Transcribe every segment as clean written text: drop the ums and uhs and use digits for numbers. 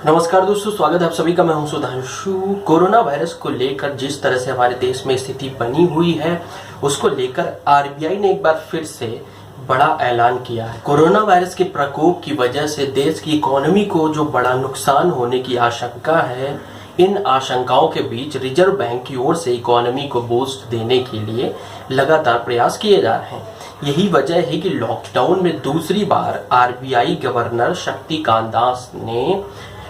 नमस्कार दोस्तों, स्वागत है आप सभी का। मैं हूं सुधांशु। कोरोना वायरस को लेकर जिस तरह से हमारे देश में स्थिति बनी हुई है, उसको लेकर आरबीआई ने एक बार फिर से बड़ा ऐलान किया है। कोरोना वायरस के प्रकोप की वजह से देश की इकोनॉमी को जो बड़ा नुकसान होने की आशंका है, इन आशंकाओं के बीच रिजर्व बैंक की ओर से इकोनॉमी को बूस्ट देने के लिए लगातार प्रयास किए जा रहे हैं। यही वजह है कि लॉकडाउन में दूसरी बार आरबीआई गवर्नर शक्तिकांत दास ने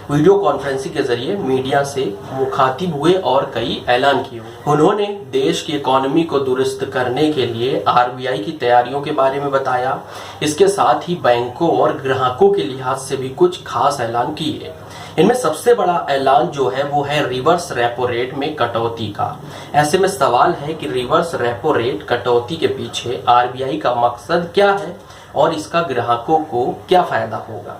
वीडियो कॉन्फ्रेंसिंग के जरिए मीडिया से मुखातिब हुए और कई ऐलान किए। उन्होंने देश की इकोनॉमी को दुरुस्त करने के लिए आरबीआई की तैयारियों के बारे में बताया। इसके साथ ही बैंकों और ग्राहकों के लिहाज से भी कुछ खास ऐलान किए। इनमें सबसे बड़ा ऐलान जो है वो है रिवर्स रेपो रेट में कटौती का। ऐसे में सवाल है कि रिवर्स रेपो रेट कटौती के पीछे आरबीआई का मकसद क्या है और इसका ग्राहकों को क्या फायदा होगा।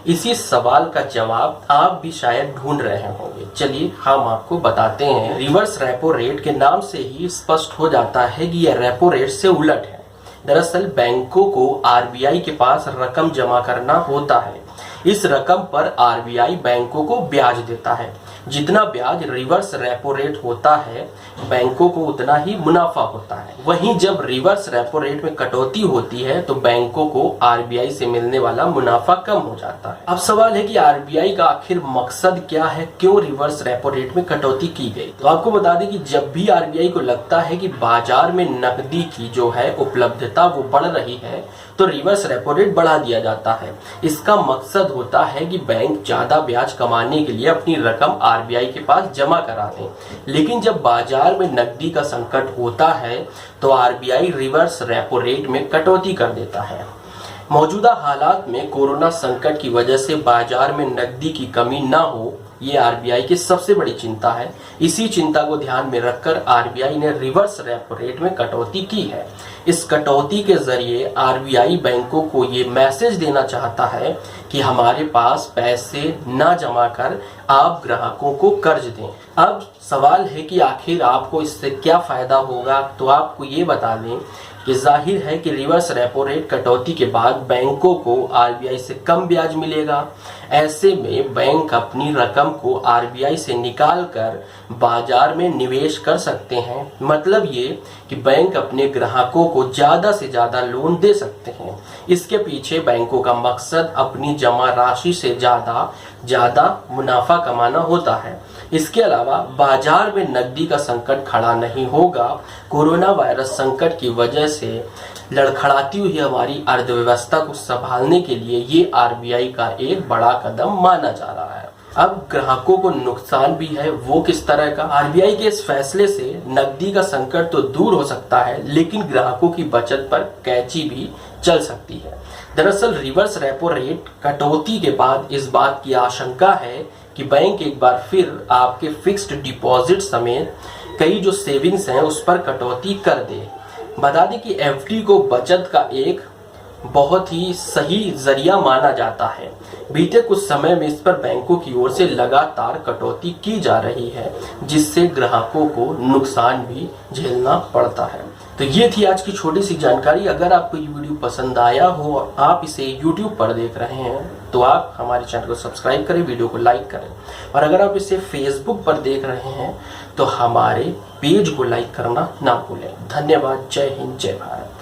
इसी सवाल का जवाब आप भी शायद ढूंढ रहे होंगे। चलिए हम आपको बताते हैं। रिवर्स रेपो रेट के नाम से ही स्पष्ट हो जाता है कि यह रेपो रेट से उलट है। दरअसल बैंकों को आरबीआई के पास रकम जमा करना होता है। इस रकम पर आरबीआई बैंकों को ब्याज देता है। जितना ब्याज रिवर्स रेपो रेट होता है, बैंकों को उतना ही मुनाफा होता है। वहीं जब रिवर्स रेपो रेट में कटौती होती है तो बैंकों को आरबीआई से मिलने वाला मुनाफा कम हो जाता है। अब सवाल है कि आरबीआई का आखिर मकसद क्या है, क्यों रिवर्स रेपो रेट में कटौती की गई। तो आपको बता दें कि जब भी आरबीआई को लगता है कि बाजार में नकदी की जो है उपलब्धता वो बढ़ रही है, तो रिवर्स रेपो रेट बढ़ा दिया जाता है। इसका मकसद होता है कि बैंक ज्यादा ब्याज कमाने के लिए अपनी रकम आरबीआई के पास जमा करा दें। लेकिन जब बाजार में नकदी का संकट होता है तो आरबीआई रिवर्स रेपो रेट में कटौती कर देता है। मौजूदा हालात में कोरोना संकट की वजह से बाजार में नकदी की कमी ना हो, ये आरबीआई की सबसे बड़ी चिंता है। इसी चिंता को ध्यान में रखकर आरबीआई ने रिवर्स रेपो रेट में कटौती की है। इस कटौती के जरिए आरबीआई बैंकों को ये मैसेज देना चाहता है कि हमारे पास पैसे ना जमा कर आप ग्राहकों को कर्ज दें। अब सवाल है कि आखिर आपको इससे क्या फायदा होगा। तो आपको ये बता दें कि जाहिर है कि रिवर्स रेपो रेट कटौती के बाद बैंकों को आरबीआई से कम ब्याज मिलेगा। ऐसे में बैंक अपनी रकम को आरबीआई से निकाल कर बाजार में निवेश कर सकते हैं। मतलब ये कि बैंक अपने ग्राहकों को ज्यादा से ज्यादा लोन दे सकते हैं। इसके पीछे बैंकों का मकसद अपनी जमा राशि से ज्यादा मुनाफा कमाना होता है। इसके अलावा बाजार में नकदी का संकट खड़ा नहीं होगा। कोरोना वायरस संकट की वजह से लड़खड़ाती हुई हमारी अर्थव्यवस्था को संभालने के लिए ये आरबीआई का एक बड़ा कदम माना जा रहा है। अब ग्राहकों को नुकसान भी है, वो किस तरह का। आरबीआई के इस फैसले से नकदी का संकट तो दूर हो सकता है, लेकिन ग्राहकों की बचत पर कैंची भी चल सकती है। दरअसल रिवर्स रेपो रेट कटौती के बाद इस बात की आशंका है कि बैंक एक बार फिर आपके फिक्स्ड डिपॉजिट समेत कई जो सेविंग्स हैं उस पर कटौती कर दे। बता दें कि एफडी को बचत का एक बहुत ही सही जरिया माना जाता है। बीते कुछ समय में इस पर बैंकों की ओर से लगातार कटौती की जा रही है, जिससे ग्राहकों को नुकसान भी झेलना पड़ता है। तो ये थी आज की छोटी सी जानकारी। अगर आपको ये वीडियो पसंद आया हो और आप इसे YouTube पर देख रहे हैं तो आप हमारे चैनल को सब्सक्राइब करें, वीडियो को लाइक करें। और अगर आप इसे Facebook पर देख रहे हैं तो हमारे पेज को लाइक करना ना भूलें। धन्यवाद। जय हिंद, जय भारत।